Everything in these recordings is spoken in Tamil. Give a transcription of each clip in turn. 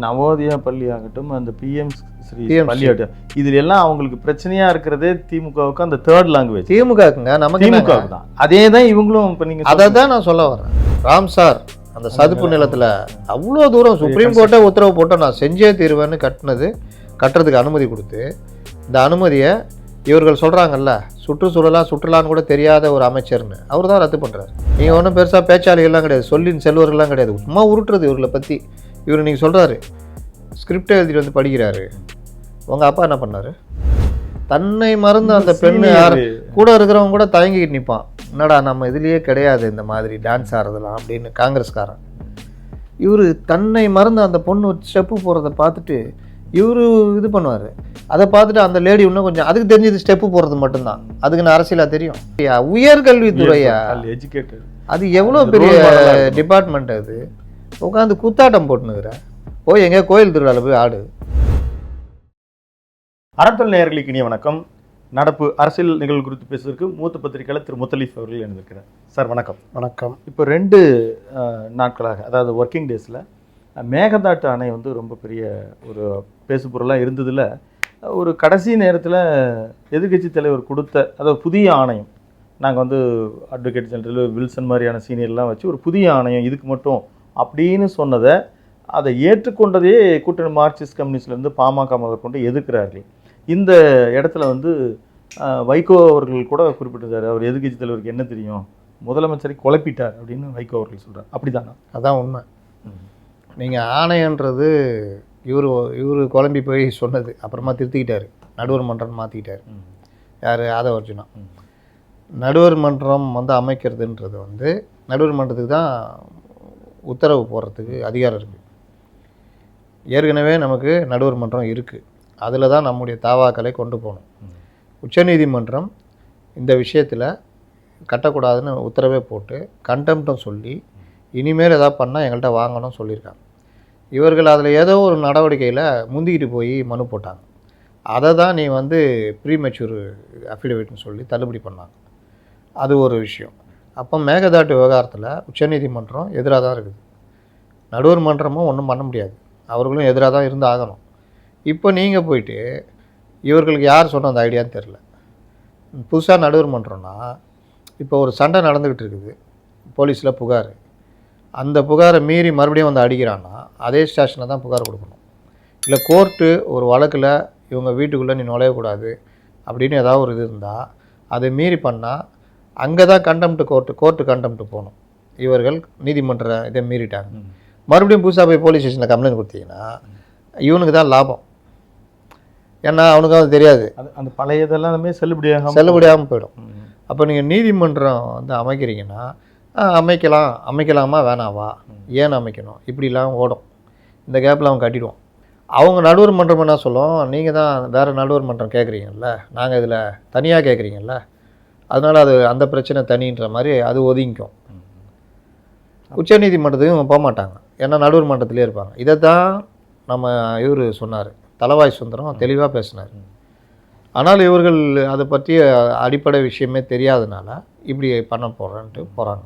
நவோதயா பள்ளி ஆகட்டும், அந்த பிஎம் ஸ்ரீ பள்ளி ஆகட்டும், இதுல எல்லாம் அவங்களுக்கு பிரச்சனையா இருக்கிறதே திமுகவுக்கு அந்த தேர்ட் லாங்குவேஜ். திமுகவுக்குங்க, நமக்கு திமுகவுக்கு தான். அதே தான் இவங்களும். இப்போ நீங்க அதை தான் நான் சொல்ல வரேன். ராம்சார் அந்த சதுப்பு நிலத்துல அவ்வளோ தூரம் சுப்ரீம் கோர்ட்டே உத்தரவு போட்டு நான் செஞ்சே தீர்வேன்னு கட்டுறதுக்கு அனுமதி கொடுத்து, இந்த அனுமதியை இவர்கள் சொல்றாங்கல்ல சுற்றுலான்னு கூட தெரியாத ஒரு அமைச்சர்னு அவர் தான் ரத்து பண்றாரு. நீங்க ஒன்றும் பெருசா பேச்சாளிகள்லாம் கிடையாது, சொல்லின் செல்வர்கள்லாம் கிடையாது, சும்மா உருட்டுறது இவர்களை பத்தி. இவர் நீங்கள் சொல்கிறாரு, ஸ்கிரிப்டை எழுதிட்டு வந்து படிக்கிறாரு. உங்கள் அப்பா என்ன பண்ணார்? தன்னை மறந்து அந்த பெண்ணு யார் கூட இருக்கிறவங்க கூட தயங்கிக்கிட்டு நிற்பான். என்னடா நம்ம இதுலேயே கிடையாது இந்த மாதிரி டான்ஸ் ஆடுறதுலாம் அப்படின்னு காங்கிரஸ்காரன். இவர் தன்னை மறந்து அந்த பொண்ணு ஸ்டெப்பு போகிறத பார்த்துட்டு இவர் இது பண்ணுவார். அதை பார்த்துட்டு அந்த லேடி இன்னும் கொஞ்சம் அதுக்கு தெரிஞ்சது ஸ்டெப்பு போகிறது மட்டும்தான். அதுக்கு நான் அரசியலாக தெரியும். உயர்கல்வித்துறையா, அது எவ்வளோ பெரிய டிபார்ட்மெண்ட். அது உட்காந்து குத்தாட்டம் போட்டுனுக்குற போய் எங்கேயா கோயில் திருவிழாவில் போய் ஆடு. அறத்தல் நேயர்களுக்கு இனிய வணக்கம். நடப்பு அரசியல் நிகழ்வு குறித்து பேசுவதற்கு மூத்த பத்திரிகையாளர் திரு முத்தலீஃப் அவர்கள் எழுந்திருக்கிறார். சார் வணக்கம். வணக்கம். இப்போ 2 நாட்களாக, அதாவது ஒர்க்கிங் டேஸில் மேகதாட்டு அணை வந்து ரொம்ப பெரிய ஒரு பேசுபொருளாக இருந்ததில், ஒரு கடைசி நேரத்தில் எதிர்கட்சி தலைவர் கொடுத்த அதாவது புதிய ஆணையம், நாங்கள் வந்து அட்வொகேட் ஜெனரல் வில்சன் மாதிரியான சீனியர்லாம் வச்சு ஒரு புதிய ஆணையம் இதுக்கு மட்டும் அப்படின்னு சொன்னதை, அதை ஏற்றுக்கொண்டதே கூட்டணி மார்க்சிஸ்ட் கம்யூனிஸ்ட்லேருந்து பாமக முதல் கொண்டு எதிர்க்கிறார்கள். இந்த இடத்துல வந்து வைகோ அவர்கள் கூட குறிப்பிட்டிருந்தார், அவர் எதிர்கட்சி தலைவருக்கு என்ன தெரியும், முதலமைச்சரை குழப்பிட்டார் அப்படின்னு வைகோ அவர்கள் சொல்கிறார். அப்படி தானே? அதான் உண்மை. நீங்கள் ஆணையன்றது இவர் குழம்பி போய் சொன்னது, அப்புறமா திருத்திக்கிட்டார், நடுவர் மன்றம் மாற்றிக்கிட்டார். யார்? ஆதவ அர்ஜுனா. நடுவர் மன்றம் வந்து அமைக்கிறதுன்றது வந்து நடுவர் மன்றத்துக்கு தான் உத்தரவு போடுறதுக்கு அதிகாரம் இருக்குது. ஏற்கனவே நமக்கு நடுவர் மன்றம் இருக்குது, அதில் தான் நம்முடைய தாவாக்களை கொண்டு போகணும். உச்சநீதிமன்றம் இந்த விஷயத்தில் கட்டக்கூடாதுன்னு உத்தரவே போட்டு கண்டெம்ட்டும் சொல்லி இனிமேல் எதாவது பண்ணால் எங்கள்கிட்ட வாங்கணும்னு சொல்லியிருக்காங்க. இவர்கள் அதில் ஏதோ ஒரு நடவடிக்கையில் முந்திக்கிட்டு போய் மனு போட்டாங்க. அதை தான் நீ வந்து ப்ரீமெச்சூர் அஃபிடவிட்னு சொல்லி தள்ளுபடி பண்ணாங்க. அது ஒரு விஷயம். அப்போ மேகதாட்டு விவகாரத்தில் உச்சநீதிமன்றம் எதிராக தான் இருக்குது, நடுவர் மன்றமும் ஒன்றும் பண்ண முடியாது, அவர்களும் எதிராக தான் இருந்து ஆகணும். இப்போ நீங்கள் போயிட்டு இவர்களுக்கு யார் சொன்ன அந்த ஐடியான்னு தெரில. புதுசாக நடுவர் மன்றம்னா, இப்போ ஒரு சண்டை நடந்துக்கிட்டு இருக்குது, போலீஸில் புகார், அந்த புகாரை மீறி மறுபடியும் வந்து அடிக்கிறான்னா அதே ஸ்டேஷனில் தான் புகார் கொடுக்கணும். இல்லை கோர்ட்டு ஒரு வழக்கில் இவங்க வீட்டுக்குள்ளே நீ நுழையக்கூடாது அப்படின்னு ஏதாவது ஒரு இது இருந்தால் அதை மீறி பண்ணால் அங்கே தான் கோர்ட்டு கண்டெம்ட்டு போகணும். இவர்கள் நீதிமன்ற இதை மீறிட்டாங்க, மறுபடியும் புதுசாக போய் போலீஸ் ஸ்டேஷனில் கம்ப்ளைண்ட் கொடுத்தீங்கன்னா இவனுக்கு தான் லாபம். ஏன்னா அவனுக்கு அது தெரியாது, அந்த பழையதெல்லாமே செல்லுபடியாமல் போயிடும். அப்போ நீங்கள் நீதிமன்றம் வந்து அமைக்கிறீங்கன்னா அமைக்கலாமா வேணாவா, ஏன் அமைக்கணும், இப்படிலாம் ஓடும். இந்த கேப்பில் அவன் கட்டிடுவான். அவங்க நடுவர் மன்றம் என்ன சொல்லும், நீங்கள் தான் வேறு நடுவர் மன்றம் கேட்குறீங்கல்ல, நாங்கள் இதில் தனியாக கேட்குறீங்கல்ல, அதனால் அது அந்த பிரச்சனை தனின்ற மாதிரி அது ஒதுங்கிக்கும். உச்சநீதிமன்றத்துக்கு இவங்க போக மாட்டாங்க, ஏன்னா நடுவர் மன்றத்திலே இருப்பாங்க. இதை தான் நம்ம இவர் சொன்னார், தளவாய் சுந்தரம் தெளிவாக பேசினார். ஆனால் இவர்கள் அதை பற்றிய அடிப்படை விஷயமே தெரியாதனால இப்படி பண்ண போகிறேன்ட்டு போகிறாங்க.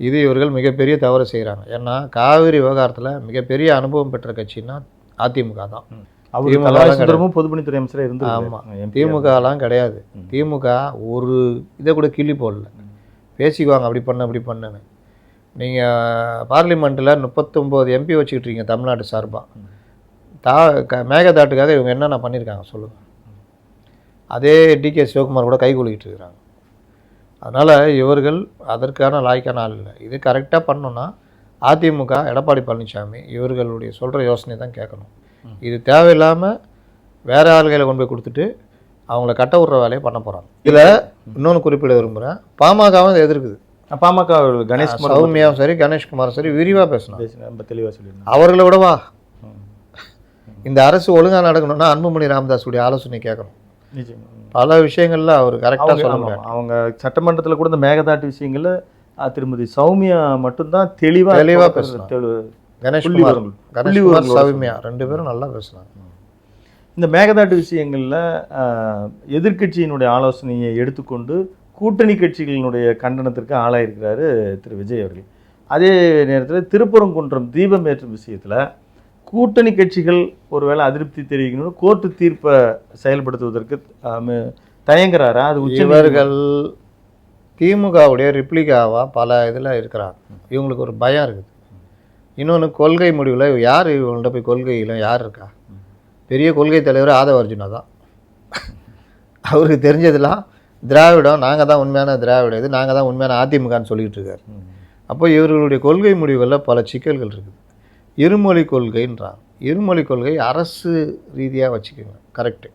இது இவர்கள் மிகப்பெரிய தவறு செய்கிறாங்க. ஏன்னா காவிரி விவகாரத்தில் மிகப்பெரிய அனுபவம் பெற்ற கட்சின்னா அதிமுக தான். பொதுப்பணித்துறை அமைச்சராக இருந்து. ஆமாம், திமுகலாம் கிடையாது. திமுக ஒரு இதை கூட கிள்ளி போடல, பேசிக்குவாங்க அப்படி பண்ணுன்னு. நீங்கள் பார்லிமெண்ட்டில் 39 எம்பி வச்சுக்கிட்டீங்க தமிழ்நாட்டு சார்பாக. மேகதாட்டுக்காக இவங்க என்னென்ன பண்ணியிருக்காங்க சொல்லுங்கள். அதே டிகே சிவகுமார் கூட கை குலுக்கிட்டு இருக்கிறாங்க. அதனால் இவர்கள் அதற்கான லாய்க்கான ஆள் இல்லை. இது கரெக்டாக பண்ணோன்னா அதிமுக எடப்பாடி பழனிசாமி இவர்களுடைய சொல்கிற யோசனை தான் கேட்கணும். இது தேவையில்லாமல் வேறு ஆள்களை கொண்டு போய் கொடுத்துட்டு அவங்கள கட்ட விடுற வேலையை பண்ண போகிறாங்க. இதில் இன்னொன்று குறிப்பிட விரும்புகிறேன், பாமகவும் இதை எதிர்க்குது. பாமக கணேஷ் சௌமியாவும் சரி கணேஷ்குமாரும் சரி விரிவாக பேசணும், ரொம்ப தெளிவாக சொல்லியிருந்தாங்க. அவர்களை விடவா இந்த அரசு ஒழுங்காக நடக்கணும்னா அன்புமணி ராமதாஸுடைய ஆலோசனை கேட்கணும். பல விஷயங்கள்ல அவர் கரெக்டாக சொல்லுவாங்க. அவங்க சட்டமன்றத்தில் கூட இந்த மேகதாட்டு விஷயங்கள்ல திருமதி சௌமியா மட்டும்தான் தெளிவாக பேசுறாங்க. கணேஷ்குமார் சௌமியா 2 பேரும் நல்லா பேசுனாங்க. இந்த மேகதாட்டு விஷயங்கள்ல எதிர்கட்சியினுடைய ஆலோசனையை எடுத்துக்கொண்டு கூட்டணி கட்சிகளினுடைய கண்டனத்திற்கு ஆளாயிருக்கிறாரு திரு விஜய் அவர்கள். அதே நேரத்தில் திருப்பரங்குன்றம் தீபம் ஏற்றும் விஷயத்தில் கூட்டணி கட்சிகள் ஒருவேளை அதிருப்தி தெரிவிக்கணும் கோர்ட்டு தீர்ப்பை செயல்படுத்துவதற்கு தயங்குறாரா? அது இவர்கள் திமுகவுடைய ரிப்ளிகாவாக பல இதில் இருக்கிறாங்க. இவங்களுக்கு ஒரு பயம் இருக்குது. இன்னொன்று கொள்கை முடிவில் யார் இவங்கள்ட்ட போய் கொள்கையில் யார் இருக்கா? பெரிய கொள்கை தலைவர் ஆதவ அர்ஜுனா தான். அவருக்கு தெரிஞ்சதெல்லாம் திராவிடம், நாங்கள் தான் உண்மையான திராவிடம், இது நாங்கள் தான் உண்மையான அதிமுகன்னு சொல்லிகிட்டு இருக்காரு. அப்போ இவர்களுடைய கொள்கை முடிவுகளில் பல சிக்கல்கள் இருக்குது. இருமொழி கொள்கைன்றாங்க. இருமொழி கொள்கை அரசு ரீதியாக வச்சுக்கோங்க, கரெக்டு.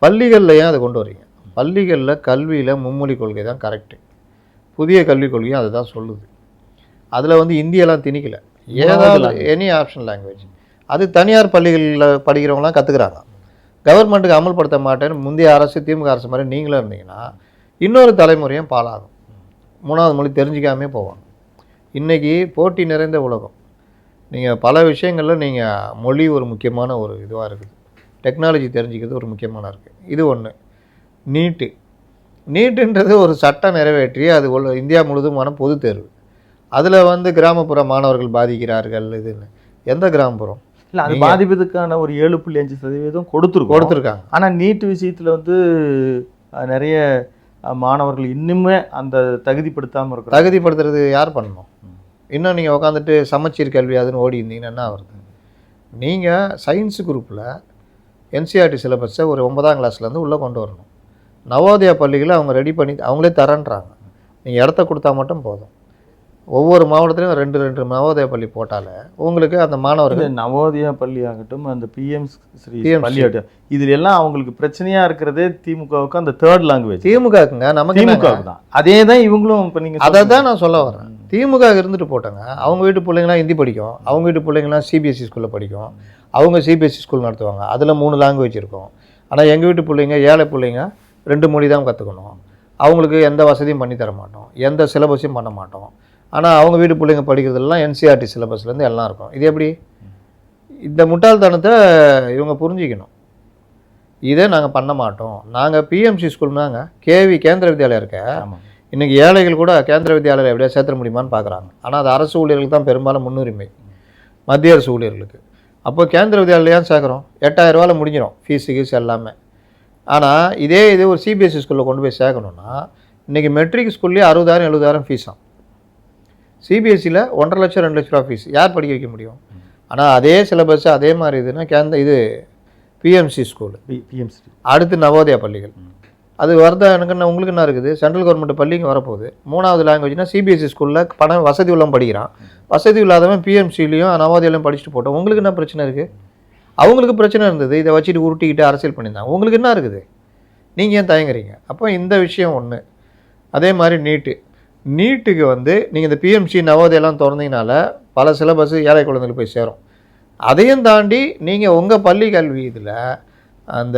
பள்ளிகள்லையும் அதை கொண்டு வரீங்க. பள்ளிகளில் கல்வியில் மும்மொழி கொள்கை தான் கரெக்டு. புதிய கல்விக் கொள்கையும் அதை தான் சொல்லுது. அதில் வந்து இந்தியெல்லாம் திணிக்கலை, ஏதாவது எனி ஆப்ஷன் லாங்குவேஜ். அது தனியார் பள்ளிகளில் படிக்கிறவங்களாம் கற்றுக்குறாங்க. கவர்மெண்ட்டுக்கு அமல்படுத்த மாட்டேன்னு முந்தைய அரசு, திமுக அரசு மாதிரி நீங்களும் இருந்தீங்கன்னா இன்னொரு தலைமுறையும் பாலாகும். 3வது மொழி தெரிஞ்சிக்காமே போவாங்க. இன்றைக்கி போட்டி நிறைந்த உலகம். நீங்கள் பல விஷயங்களில் நீங்கள் மொழி ஒரு முக்கியமான ஒரு இதுவாக இருக்குது. டெக்னாலஜி தெரிஞ்சுக்கிறது ஒரு முக்கியமான இருக்குது. இது ஒன்று. நீட்டுன்றது ஒரு சட்டம் நிறைவேற்றி அது இந்தியா முழுதுமான பொது தேர்வு. அதில் வந்து கிராமப்புற மாணவர்கள் பாதிக்கிறார்கள். இதுன்னு எந்த கிராமப்புறம் இல்லை, அது பாதிப்பதுக்கான ஒரு 7.5% கொடுத்துருக்காங்க. ஆனால் நீட்டு விஷயத்தில் வந்து நிறைய மாணவர்கள் இன்னுமே அந்த தகுதிப்படுத்தாமல் இருக்கிற. தகுதிப்படுத்துறது யார் பண்ணணும்? இன்னும் நீங்கள் உட்காந்துட்டு சமச்சீர் கல்வி அதுன்னு ஓடி இருந்தீங்கன்னா என்ன வருது? நீங்கள் சயின்ஸு குரூப்பில் என்சிஆர்டி சிலபஸை ஒரு 9ஆம் கிளாஸ்லேருந்து உள்ளே கொண்டு வரணும். நவோதயா பள்ளிகளை அவங்க ரெடி பண்ணி அவங்களே தரேன்றாங்க. நீங்கள் இடத்த கொடுத்தா மட்டும் போதும். ஒவ்வொரு மாவட்டத்திலையும் 2 நவோதயா பள்ளி போட்டாலே உங்களுக்கு அந்த மாணவர்கள் நவோதயா பள்ளி ஆகட்டும், அந்த பிஎம் ஸ்ரீ பள்ளி ஆகட்டும், இதுல எல்லாம் அவங்களுக்கு பிரச்சனையா இருக்கிறதே திமுகவுக்கு அந்த தேர்ட் லாங்குவேஜ். திமுகவுக்குங்க, நமக்கு திமுகவுக்கு தான். அதே தான் இவங்களும். இப்போ நீங்கள் அதை தான் நான் சொல்ல வரேன். திமுக இருந்துட்டு போட்டாங்க. அவங்க வீட்டு பிள்ளைங்களாம் ஹிந்தி படிக்கும், அவங்க வீட்டு பிள்ளைங்களாம் சிபிஎஸ்சி ஸ்கூலில் படிக்கும், அவங்க சிபிஎஸ்சி ஸ்கூல் நடத்துவாங்க, அதில் 3 லாங்குவேஜ் இருக்கும். ஆனால் எங்கள் வீட்டு பிள்ளைங்க, ஏழை பிள்ளைங்க 2 மொழி தான் கற்றுக்கணும். அவங்களுக்கு எந்த வசதியும் பண்ணி தர மாட்டோம், எந்த சிலபஸையும் பண்ண மாட்டோம். ஆனால் அவங்க வீட்டு பிள்ளைங்க படிக்கிறதுலாம் என்சிஆர்டி சிலபஸ்லேருந்து எல்லாம் இருக்கும். இது எப்படி? இந்த முட்டாள்தனத்தை இவங்க புரிஞ்சிக்கணும். இதை நாங்கள் பண்ண மாட்டோம். நாங்கள் பிஎம்சி ஸ்கூல்னாங்க கேவி கேந்திர வித்யாலயம் இருக்க. இன்றைக்கி ஏழைகள் கூட கேந்திர வித்யாலயம் எப்படியா சேர்த்துட முடியுமான்னு பார்க்குறாங்க. ஆனால் அது அரசு ஊழியர்களுக்கு தான் பெரும்பாலும் முன்னுரிமை, மத்திய அரசு ஊழியர்களுக்கு. அப்போ கேந்திர வித்யாலயம் சேர்க்குறோம், 8000 ரூபாயில் முடிஞ்சிடும் ஃபீஸு கீஸ் எல்லாமே. ஆனால் இதே ஒரு சிபிஎஸ்சி ஸ்கூலில் கொண்டு போய் சேர்க்கணுன்னா இன்றைக்கி மெட்ரிக் ஸ்கூல்லேயே 60,000 70,000 ஃபீஸாம். சிபிஎஸ்சியில் 1.5 லட்சம் 2 லட்ச ரூபா ஃபீஸ் யார் படிக்க வைக்க முடியும்? ஆனால் அதே சிலபஸ் அதே மாதிரி இதுன்னா இது பிஎம்சி ஸ்கூலு, பிஎம்சி அடுத்து நவோதயா பள்ளிகள். அது வரதா எனக்கு உங்களுக்கு என்ன இருக்குது? சென்ட்ரல் கவர்மெண்ட் பள்ளிங்க வரப்போகுது. 3வது லாங்குவேஜ்னா சிபிஎஸ்சி ஸ்கூலில் பணம் வசதி உள்ளவன் படிக்கிறான், வசதி இல்லாதவன் பிஎம்சிலையும் நவோதயாலையும் படிச்சுட்டு போட்டோம். உங்களுக்கு என்ன பிரச்சனை இருக்குது? அவங்களுக்கு பிரச்சனை இருந்தது, இதை வச்சுட்டு உருட்டிக்கிட்டு அரசியல் பண்ணியிருந்தாங்க. உங்களுக்கு என்ன இருக்குது? நீங்கள் ஏன் தயங்குறீங்க? அப்போ இந்த விஷயம் ஒன்று. அதே மாதிரி நீட்டுக்கு வந்து நீங்கள் இந்த பிஎம்சி நவோதயெல்லாம் திறந்தீங்கனால பல சிலபஸ் ஏழை குழந்தைகளுக்கு போய் சேரும். அதையும் தாண்டி நீங்கள் உங்கள் பள்ளி கல்வி இதில் அந்த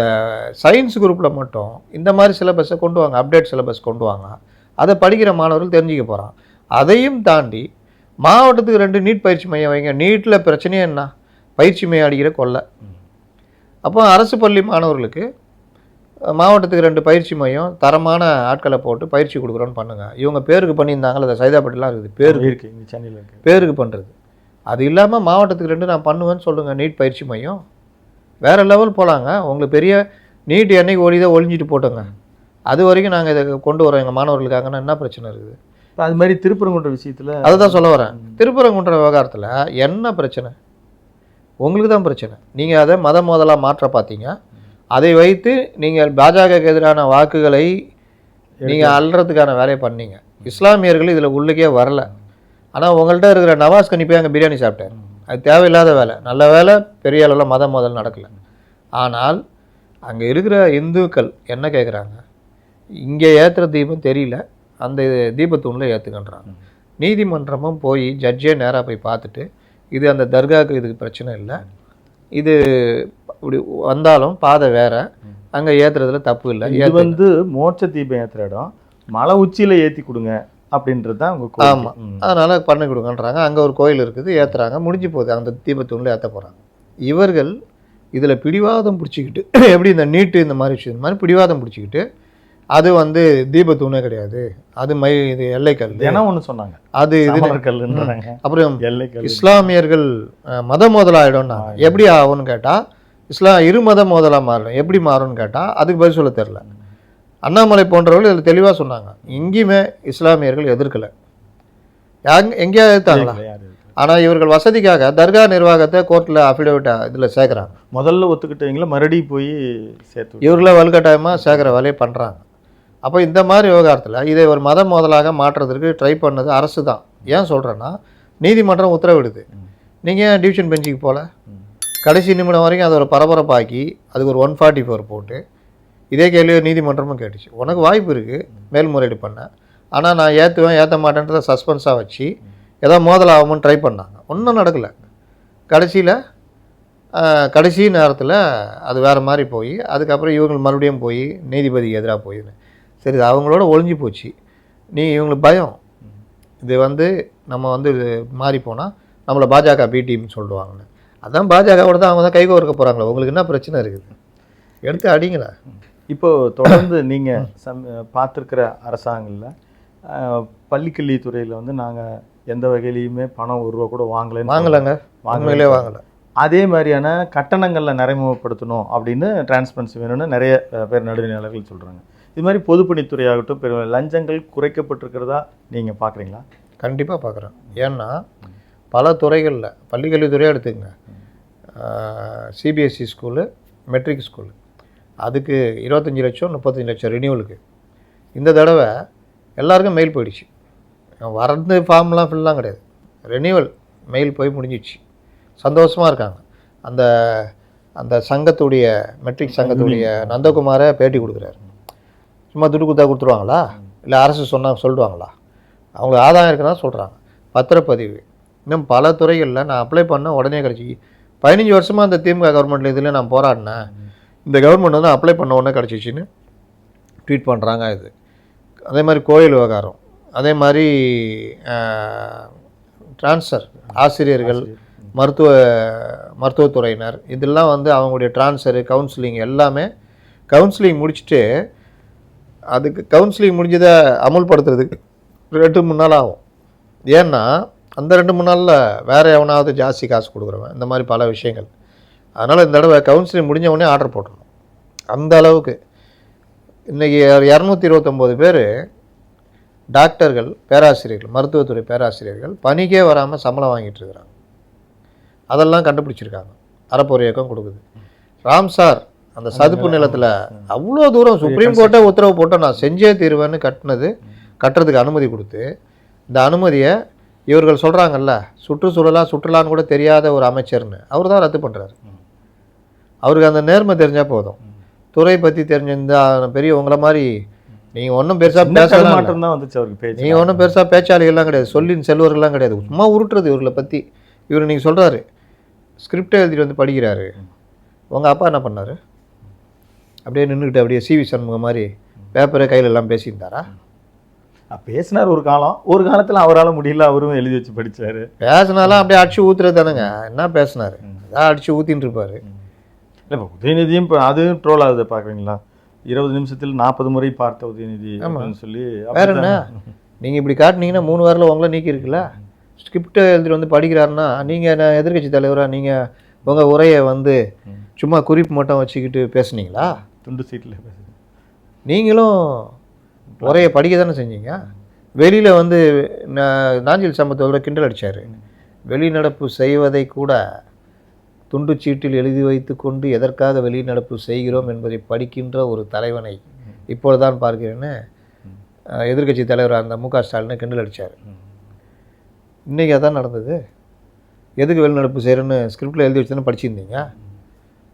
சயின்ஸ் குரூப்பில் மட்டும் இந்த மாதிரி சிலபஸை கொண்டு வாங்க, அப்டேட் சிலபஸ் கொண்டு வாங்க. அதை படிக்கிற மாணவர்கள் தெரிஞ்சுக்க போகிறான். அதையும் தாண்டி மாவட்டத்துக்கு 2 நீட் பயிற்சி மையம் வைங்க. நீட்டில் பிரச்சனையே என்ன? பயிற்சி மையம் அடிக்கிற கொள்ளை. அப்போ அரசு பள்ளி மாணவர்களுக்கு மாவட்டத்துக்கு 2 பயிற்சி மையம் தரமான ஆட்களை போட்டு பயிற்சி கொடுக்குறோன்னு பண்ணுங்கள். இவங்க பேருக்கு பண்ணியிருந்தாங்களே, அதை சைதாப்பேட்டெலாம் இருக்குது, பேருக்கு இருக்குது, சென்னையில் இருக்குது, பேருக்கு பண்ணுறது. அது இல்லாமல் மாவட்டத்துக்கு 2 நான் பண்ணுவேன்னு சொல்லுங்கள் நீட் பயிற்சி மையம். வேறு லெவல் போகலாங்க. உங்களுக்கு பெரிய நீட் என்னைக்கு ஒழிஞ்சிட்டு போட்டோங்க, அது வரைக்கும் நாங்கள் இதை கொண்டு வரோம் எங்கள் மாணவர்களுக்காகனா என்ன பிரச்சனை இருக்குது? இப்போ அது மாதிரி திருப்பரங்குன்ற விஷயத்தில் அதை தான் சொல்ல வரேன். திருப்பரங்குன்ற விவகாரத்தில் என்ன பிரச்சனை? உங்களுக்கு தான் பிரச்சனை. நீங்கள் அதை மோதலாக மாற்ற பார்த்தீங்க. அதை வைத்து நீங்கள் பாஜகவுக்கு எதிரான வாக்குகளை நீங்கள் அல்றதுக்கான வேலையை பண்ணீங்க. இஸ்லாமியர்கள் இதில் உள்ளுக்கே வரல. ஆனால் உங்கள்கிட்ட இருக்கிற நவாஸ் கனி போய் அங்கே பிரியாணி சாப்பிட்டார். அது தேவையில்லாத வேலை. நல்ல வேலை, பெரிய அளவில் மோதல் நடக்கலை. ஆனால் அங்கே இருக்கிற இந்துக்கள் என்ன கேட்குறாங்க? இங்கே ஏற்றுற தீபம் தெரியல, அந்த தீபத்தூணில் ஏற்றுக்கன்றாங்க. நீதிமன்றமும் போய் ஜட்ஜே நேராக போய் பார்த்துட்டு இது அந்த தர்காவுக்கு இதுக்கு பிரச்சனை இல்லை, இது இப்படி வந்தாலும் பாதை வேற, அங்கே ஏற்றுறதுல தப்பு இல்லை. இது வந்து மோட்ச தீபம் ஏற்றுற இடம், மலை உச்சியில் ஏற்றி கொடுங்க அப்படின்றது தான் உங்கள். ஆமாம், அதனால் பண்ணி கொடுங்கன்றாங்க. அங்கே ஒரு கோயில் இருக்குது, ஏற்றுறாங்க, முடிஞ்சு போகுது. அந்த தீபத்தூணில் ஏற்ற போகிறாங்க. இவர்கள் இதில் பிடிவாதம் பிடிச்சிக்கிட்டு எப்படி இந்த நீட்டு இந்த மாதிரி விஷயம் இந்த மாதிரி பிடிவாதம் பிடிச்சிக்கிட்டு அது வந்து தீபத்தூணே கிடையாது, அது இது எல்லைக்கல் தினம் ஒன்று சொன்னாங்க, அது இது கல்லுன்றாங்க. அப்புறம் எல்லைக்கல் இஸ்லாமியர்கள் மத மோதலாயிடும்னா எப்படி ஆகும்னு கேட்டால் இரு மத மோதலாக மாறும், எப்படி மாறும்னு கேட்டால் அதுக்கு பதில் சொல்ல தெரில. அண்ணாமலை போன்றவர்கள் இதில் தெளிவாக சொன்னாங்க, எங்கேயுமே இஸ்லாமியர்கள் எதிர்க்கலை, எங்கேயாவது எதிர்த்தாங்களா? ஆனால் இவர்கள் வசதிக்காக தர்கா நிர்வாகத்தை கோர்ட்டில் அஃபிடவிட் இதில் சேர்க்குறாங்க. முதல்ல ஒத்துக்கிட்டவங்கள மறுபடியும் போய் சேர்த்து இவர்கள வலுக்கட்டாயமாக சேர்க்குற வேலையை பண்ணுறாங்க. அப்போ இந்த மாதிரி விவகாரத்தில் இதை ஒரு மத மோதலாக மாற்றுறதுக்கு ட்ரை பண்ணது அரசு தான். ஏன் சொல்கிறேன்னா, நீதிமன்றம் உத்தரவிடுது, நீங்கள் ஏன் டிவிஷன் பெஞ்சுக்கு போகல? கடைசி நிமிடம் வரைக்கும் அதை ஒரு பரபரப்பாக்கி அதுக்கு ஒரு 144 போட்டு இதே கேள்வியை நீதிமன்றமும் கேட்டுச்சு. உனக்கு வாய்ப்பு இருக்குது மேல்முறையீடு பண்ண, ஆனால் நான் ஏற்றுவேன் ஏற்ற மாட்டேன்றதை சஸ்பென்ஸாக வச்சு ஏதோ மோதல் ஆகும்னு ட்ரை பண்ணாங்க, ஒன்றும் நடக்கலை. கடைசி நேரத்தில் அது வேறு மாதிரி போய் அதுக்கப்புறம் இவங்க மறுபடியும் போய் நீதிபதிக்கு எதிராக போயிடுது. சரி, அவங்களோட ஒழிஞ்சு போச்சு. இவங்களுக்கு பயம், இது வந்து நம்ம வந்து மாறி போனால் நம்மளை பாஜக பி டீம்னு சொல்லுவாங்கன்னு. அதான் பாஜகவோட தான் அவங்க தான் கைகோர்க்க போகிறாங்களா, உங்களுக்கு என்ன பிரச்சனை இருக்குது, எடுத்து அடிங்களா. இப்போது தொடர்ந்து நீங்கள் பார்த்துருக்கிற அரசாங்கத்தில் பள்ளிக்கல்வித்துறையில் வந்து நாங்கள் எந்த வகையிலையுமே பணம் ₹1 கூட வாங்கலைங்க, வாங்கலை. அதே மாதிரியான கட்டணங்களில் நடைமுறைப்படுத்தணும் அப்படின்னு டிரான்ஸ்பரன்சி வேணும்னு நிறைய பேர் நடுநிலையாளர்கள் சொல்கிறாங்க. இது மாதிரி பொதுப்பணித்துறை ஆகட்டும் லஞ்சங்கள் குறைக்கப்பட்டிருக்கிறதா நீங்கள் பார்க்குறீங்களா? கண்டிப்பாக பார்க்குறேன். ஏன்னா பல துறைகளில் பள்ளிக்கல்வித்துறையாக எடுத்துக்கங்க, சிபிஎஸ்சி ஸ்கூலு, மெட்ரிக் ஸ்கூலு, அதுக்கு 25 லட்சம் 35 லட்சம் ரினியூவலுக்கு இந்த தடவை எல்லாருக்கும் மெயில் போயிடுச்சு. வரது ஃபார்ம்லாம் ஃபில்லாம் கிடையாது, ரெனியூவல் மெயில் போய் முடிஞ்சிடுச்சு. சந்தோஷமாக இருக்காங்க. அந்த அந்த சங்கத்துடைய மெட்ரிக் சங்கத்துடைய நந்தகுமாரை பேட்டி கொடுக்குறாரு. சும்மா துட்டு கொடுத்துருவாங்களா, இல்லை அரசு சொல்லுவாங்களா? அவங்களுக்கு ஆதாயம் இருக்குன்னா சொல்கிறாங்க. பத்திரப்பதிவு, இன்னும் பல துறைகளில் நான் அப்ளை பண்ண உடனே கிடச்சி. 15 வருஷமாக அந்த திமுக கவர்மெண்ட்டில் இதில் நான் போராடினேன், இந்த கவர்மெண்ட் வந்து அப்ளை பண்ண உடனே கிடச்சிச்சின்னு ட்வீட் பண்ணுறாங்க. இது அதே மாதிரி கோயில் விவகாரம், அதே மாதிரி ட்ரான்ஸ்ஃபர் ஆசிரியர்கள், மருத்துவத்துறையினர், இதெல்லாம் வந்து அவங்களுடைய ட்ரான்ஸ்ஃபரு, கவுன்சிலிங் எல்லாமே கவுன்சிலிங் முடிச்சுட்டு அதுக்கு கவுன்சிலிங் முடிஞ்சதை அமுல்படுத்துறதுக்கு 2-3 நாள் ஆகும். ஏன்னா அந்த 2-3 நாளில் வேறு எவனாவது ஜாஸ்தி காசு கொடுக்குறவன், இந்த மாதிரி பல விஷயங்கள். அதனால் இந்த தடவை கவுன்சிலிங் முடிஞ்ச உடனே ஆர்டர் போட்டணும். அந்த அளவுக்கு இன்றைக்கி 229 பேர் டாக்டர்கள், பேராசிரியர்கள், மருத்துவத்துறை பேராசிரியர்கள் பணிக்கே வராமல் சம்பளம் வாங்கிட்டு இருக்கிறாங்க. அதெல்லாம் கண்டுபிடிச்சிருக்காங்க, அறப்போர் இயக்கம் கொடுக்குது. ராம்சார் அந்த சதுப்பு நிலத்தில் அவ்வளோ தூரம் சுப்ரீம் கோர்ட்டே உத்தரவு போட்டு நான் செஞ்சே தீருவேன்னு கட்டுறதுக்கு அனுமதி கொடுத்து, இந்த அனுமதியை இவர்கள் சொல்கிறாங்கல்ல சுற்றுலான்னு கூட தெரியாத ஒரு அமைச்சர்னு அவர் தான் ரத்து பண்ணுறாரு. அவருக்கு அந்த நேர்மை தெரிஞ்சால் போதும். துறை பற்றி தெரிஞ்சிருந்தா பெரிய உங்களை மாதிரி நீங்கள் ஒன்றும் பெருசாக பேசலாம் தான் வந்துச்சு அவருக்கு. நீங்கள் ஒன்றும் பெருசாக பேச்சாளிகள்லாம் கிடையாது, சொல்லின் செல்வர்கள்லாம் கிடையாது, சும்மா உருட்டுறது இவர்களை பற்றி. இவர் நீங்கள் சொல்கிறாரு ஸ்கிரிப்டை எழுதிட்டு வந்து படிக்கிறாரு. உங்கள் அப்பா என்ன பண்ணார்? அப்படியே நின்றுக்கிட்டு அப்படியே சிவி சண்முகம் மாதிரி பேப்பரை கையில் எல்லாம் பேசியிருந்தாரா? பேசினார் ஒரு காலத்தில் அவரால் முடியல, அவரும் எழுதி வச்சு படித்தார். பேசினாலும் அப்படியே அடிச்சு ஊற்றுறது தானுங்க. என்ன பேசினார்? அதான் அடிச்சு ஊற்றின்னு இருப்பார். இல்லை, இப்போ உதயநிதியும் இப்போ அதுவும் ட்ரோல் ஆகுது பார்க்குறீங்களா? 20 நிமிஷத்தில் 40 முறை பார்த்த உதயநிதி அப்படின்னு சொல்லி. வேற என்ன, நீங்கள் இப்படி காட்டினீங்கன்னா 3 வாரில் உங்களை நீக்கி இருக்குல்ல. ஸ்கிரிப்டை எழுதிட்டு வந்து படிக்கிறாருன்னா நீங்கள் என்ன எதிர்கட்சி தலைவராக நீங்கள் உங்கள் உரையை வந்து சும்மா குறிப்பு மட்டும் வச்சுக்கிட்டு பேசுனீங்களா? துண்டு சீட்டில் பேசுகிறேன். நீங்களும் உரையை படிக்க தானே செஞ்சீங்க. வெளியில் வந்து நாஞ்சில் சம்பத்தோட கிண்டல் அடித்தார். வெளிநடப்பு செய்வதை கூட துண்டு சீட்டில் எழுதி வைத்து கொண்டு எதற்காக வெளிநடப்பு செய்கிறோம் என்பதை படிக்கின்ற ஒரு தலைவனை இப்பொழுதுதான் பார்க்கிறேன்னு எதிர்கட்சி தலைவராக அந்த மு.க. ஸ்டாலினை கிண்டல் அடித்தார். இன்றைக்கி அதான் நடந்தது. எதுக்கு வெளிநடப்பு செய்கிறேன்னு ஸ்கிரிப்டில் எழுதி வச்சுதானே படிச்சிருந்தீங்க.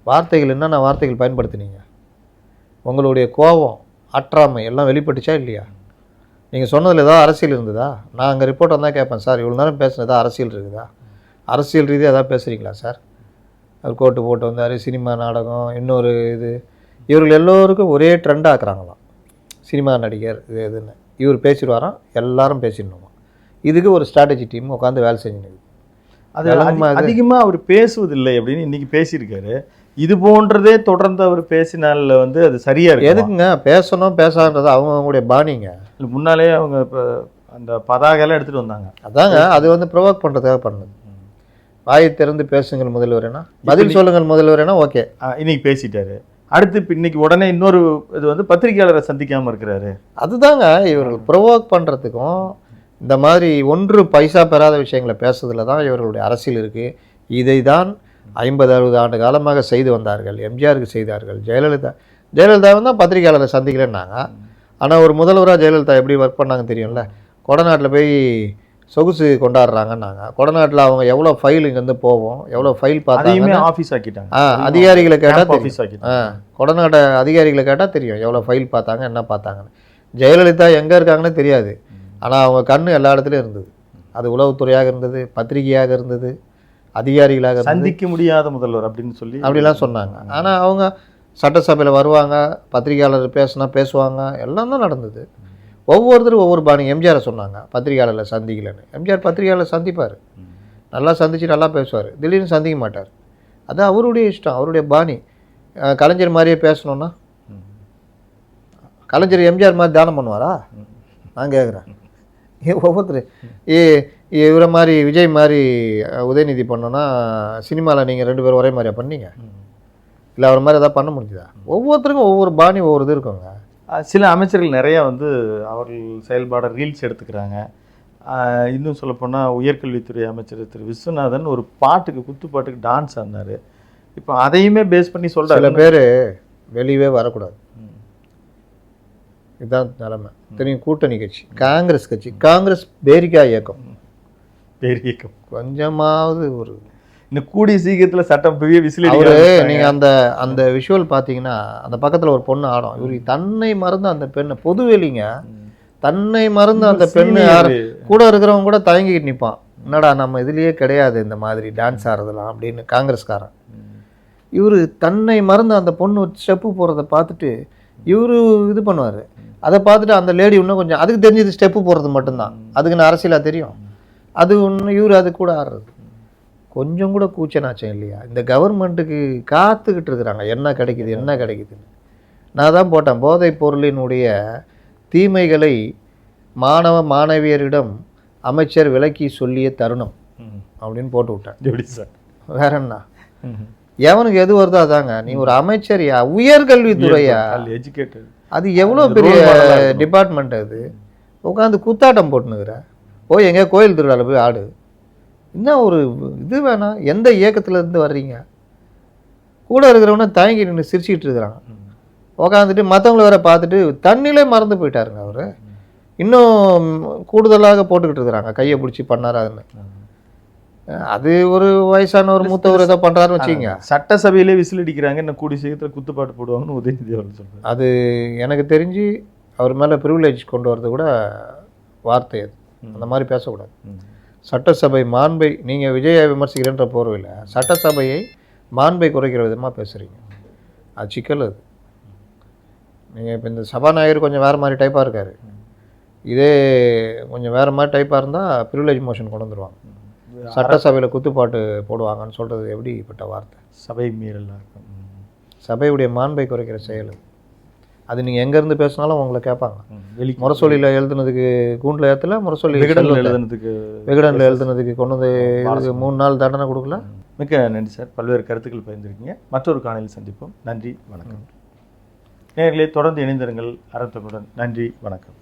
வார்த்தைகள் என்னென்ன வார்த்தைகள் பயன்படுத்தினீங்க? உங்களுடைய கோபம், ஆற்றாமை எல்லாம் வெளிப்பட்டுச்சா இல்லையா? நீங்கள் சொன்னதில் ஏதாவது அரசியல் இருந்ததா? நான் அங்கே ரிப்போர்ட் வந்தால் கேட்பேன், சார் இவ்வளோ நேரம் பேசுனதா அரசியல் இருக்குதா? அரசியல் ரீதியாக எதாவது பேசுகிறீங்களா சார்? அவர் கோட்டு போட்டு வந்தார், சினிமா நாடகம், இன்னொரு இது. இவர்கள் எல்லோருக்கும் ஒரே ட்ரெண்ட் ஆக்குறாங்களாம், சினிமா நடிகர் இது எதுன்னு. இவர் பேசிடுவாராம், எல்லாரும் பேசிடணுமா. இதுக்கு ஒரு ஸ்ட்ராட்டஜி டீம் உட்காந்து வேலை செஞ்சுன்னு. அது அதிகமாக அவர் பேசுவதில்லை அப்படின்னு இன்றைக்கி பேசியிருக்காரு. இது போன்றதே தொடர்ந்து அவர் பேசினால வந்து அது சரியா இருக்கு. எதுக்குங்க பேசணும் பேசாதது அவங்களுடைய பாணிங்க. முன்னாலே அவங்க இப்போ அந்த பதாகையெல்லாம் எடுத்துட்டு வந்தாங்க. அதாங்க அது வந்து ப்ரொவோக் பண்ணுறதுக்காக பண்ணது. வாயை திறந்து பேசுங்கள் முதல்வரேனா, பதில் சொல்லுங்கள் முதல்வரேனா, ஓகே இன்னைக்கு பேசிட்டாரு. அடுத்து இப்போ இன்னைக்கு உடனே இன்னொரு இது வந்து பத்திரிகையாளரை சந்திக்காமல் இருக்கிறாரு. அதுதாங்க இவர்கள் ப்ரொவோக் பண்ணுறதுக்கும் இந்த மாதிரி 1 பைசா பெறாத விஷயங்களை பேசுறதுல தான் இவர்களுடைய அரசியல் இருக்குது. இதை தான் 50-60 ஆண்டு காலமாக செய்து வந்தார்கள். எம்ஜிஆருக்கு செய்தார்கள். ஜெயலலிதாவும் தான் பத்திரிகையாளரை சந்திக்கிறேன்னாங்க. ஆனால் ஒரு முதல்வராக ஜெயலலிதா எப்படி ஒர்க் பண்ணாங்க தெரியும்ல. கொடநாட்டில் போய் சொகுசு கொண்டாடுறாங்கன்னாங்க. கொடநாட்டில் அவங்க எவ்வளோ ஃபைல் இங்கேருந்து போவோம், எவ்வளோ ஃபைல் பார்த்தாங்க, ஆஃபீஸ் ஆக்கிட்டாங்க. அதிகாரிகளை கேட்டால் தெரியும். கொடநாட்டை அதிகாரிகளை கேட்டால் தெரியும் எவ்வளோ ஃபைல் பார்த்தாங்க, என்ன பார்த்தாங்கன்னு. ஜெயலலிதா எங்கே இருக்காங்கன்னு தெரியாது. ஆனால் அவங்க கண்ணு எல்லா இடத்துலையும் இருந்தது. அது உளவுத்துறையாக இருந்தது, பத்திரிகையாக இருந்தது, அதிகாரிகளாக சந்திக்க முடியாத முதல்வர் அப்படின்னு சொல்லி அப்படிலாம் சொன்னாங்க. ஆனால் அவங்க சட்டசபையில் வருவாங்க, பத்திரிகையாளர் பேசுவாங்க, எல்லாம் தான் நடந்தது. ஒவ்வொருத்தரும் ஒவ்வொரு பாணி. எம்ஜிஆரை சொன்னாங்க பத்திரிகையாளர்களை சந்திக்கலன்னு. எம்ஜிஆர் பத்திரிகையாளர் சந்திப்பார், நல்லா சந்தித்து நல்லா பேசுவார். திடீர்னு சந்திக்க மாட்டார். அது அவருடைய இஷ்டம், அவருடைய பாணி. கலைஞர் மாதிரியே பேசணுன்னா கலைஞர் எம்ஜிஆர் மாதிரி தானம் பண்ணுவாரா? நான் கேட்குறேன். ஒவ்வொருத்தர் இவரை மாதிரி விஜய் மாதிரி உதயநிதி பண்ணோன்னா சினிமாவில் நீங்கள் 2 பேரும் ஒரே மாதிரியா பண்ணீங்க? இல்லை அவர் மாதிரி எதாவது பண்ண முடிஞ்சுதா? ஒவ்வொருத்தருக்கும் ஒவ்வொரு பாணி ஒவ்வொரு இது இருக்குங்க. சில அமைச்சர்கள் நிறையா வந்து அவர்கள் செயல்பாடை ரீல்ஸ் எடுத்துக்கிறாங்க. இன்னும் சொல்லப்போனால் உயர்கல்வித்துறை அமைச்சர் திரு விஸ்வநாதன் ஒரு பாட்டுக்கு குத்துப்பாட்டுக்கு டான்ஸ் ஆடினார். இப்போ அதையுமே பேஸ் பண்ணி சொல்கிறார். சில பேர் வெளியவே வரக்கூடாது, இதுதான் நிலைமை. தெரியும், கூட்டணி கட்சி காங்கிரஸ் கட்சி, காங்கிரஸ் பேரிக்கா இயக்கம், கொஞ்சமாவது ஒரு இன்னும் கூடிய சீக்கிரத்தில் சட்டம் பெரிய விசில். நீங்கள் அந்த விஷுவல் பார்த்தீங்கன்னா அந்த பக்கத்தில் ஒரு பொண்ணு ஆடும். இவருக்கு தன்னை மறந்து அந்த பெண்ணை பொதுவெளிங்க, தன்னை மறந்து அந்த பெண்ணு கூட இருக்கிறவங்க கூட தயங்கிக்கிட்டு நிற்பான். என்னடா நம்ம இதுலேயே கிடையாது இந்த மாதிரி டான்ஸ் ஆடுறதுலாம் அப்படின்னு காங்கிரஸ்காரன். இவர் தன்னை மறந்து அந்த பொண்ணு ஸ்டெப்பு போகிறத பார்த்துட்டு இவர் இது பண்ணுவார். அதை பார்த்துட்டு அந்த லேடி இன்னும் கொஞ்சம் அதுக்கு தெரிஞ்சது ஸ்டெப்பு போடுறது மட்டும்தான், அதுக்கு நான் அரசியலாக தெரியும். அது ஒன்று இவர் அது கூட ஆடுறது கொஞ்சம் கூட கூச்சனாச்சம் இல்லையா? இந்த கவர்மெண்ட்டுக்கு காத்துக்கிட்டு இருக்கிறாங்க என்ன கிடைக்குதுன்னு. நான் தான் போட்டேன், போதைப் பொருளினுடைய தீமைகளை மாணவ மாணவியரிடம் அமைச்சர் விளக்கி சொல்லிய தருணம் அப்படின்னு போட்டு விட்டேன். வேற என்ன, எவனுக்கு எது வருதோ அதாங்க. நீ ஒரு அமைச்சரியா, உயர்கல்வித்துறையா, அது எவ்வளோ பெரிய டிபார்ட்மெண்ட். அது உட்காந்து குத்தாட்டம் போட்டுனுக்குற, போய் எங்கேயா கோயில் திருவிழாவில் போய் ஆடு. என்ன ஒரு இது வேணாம். எந்த இயக்கத்துலேருந்து வர்றீங்க? கூட இருக்கிறவன தயங்கி நின்று சிரிச்சுக்கிட்டு இருக்கிறாங்க. உக்காந்துட்டு மற்றவங்கள வேற பார்த்துட்டு தண்ணிலே மறந்து போயிட்டாருங்க அவர். இன்னும் கூடுதலாக போட்டுக்கிட்டு இருக்கிறாங்க, கையை பிடிச்சி பண்ணாராதுன்னு. அது ஒரு வயசான ஒரு மூத்தவர் ஏதோ பண்ணுறாருன்னு வச்சுக்கோங்க. சட்டசபையிலே விசில் அடிக்கிறாங்க, இன்னும் கூடிய சீக்கிரத்தில் குத்துப்பாட்டு போடுவாங்கன்னு உதயநிதி அவர்கள் சொல்கிறார். அது எனக்கு தெரிஞ்சு அவர் மேலே ப்ரிவிலேஜ் கொண்டு வரது கூட வார்த்தை. அது அந்த மாதிரி பேசக்கூடாது. சட்டசபை மாண்பை நீங்கள் விஜயை விமர்சிக்கிறேன்ற போர்வையில் சட்டசபையை மாண்பை குறைக்கிற விதமாக பேசுகிறீங்க. அது சிக்கல். அது நீங்கள் இப்போ இந்த சபாநாயகர் கொஞ்சம் வேறு மாதிரி டைப்பாக இருக்கார். இதே கொஞ்சம் வேறு மாதிரி டைப்பாக இருந்தால் ப்ரிவிலேஜ் மோஷன் கொண்டு வந்துடுவாங்க, சட்டசபையில் குத்துப்பாட்டு போடுவாங்கன்னு சொல்கிறது எப்படிப்பட்ட வார்த்தை? சபை மீறலாக இருக்கும். சபையுடைய மாண்பை குறைக்கிற செயல் அது. நீங்கள் எங்கேருந்து பேசினாலும் உங்களை கேட்பாங்க. முரசொலியில் எழுதுனதுக்கு கூண்டில் ஏற்றல, முரசொலி விகடனில் எழுதுனதுக்கு கொண்டு வந்து 3 நாள் தண்டனை கொடுக்கல. மிக்க நன்றி சார், பல்வேறு கருத்துக்கள் பகிர்ந்திருக்கீங்க. மற்றொரு காணொளியில் சந்திப்போம். நன்றி, வணக்கம். நேயர்களே, தொடர்ந்து இணைந்திருங்கள் அறத்துடன். நன்றி, வணக்கம்.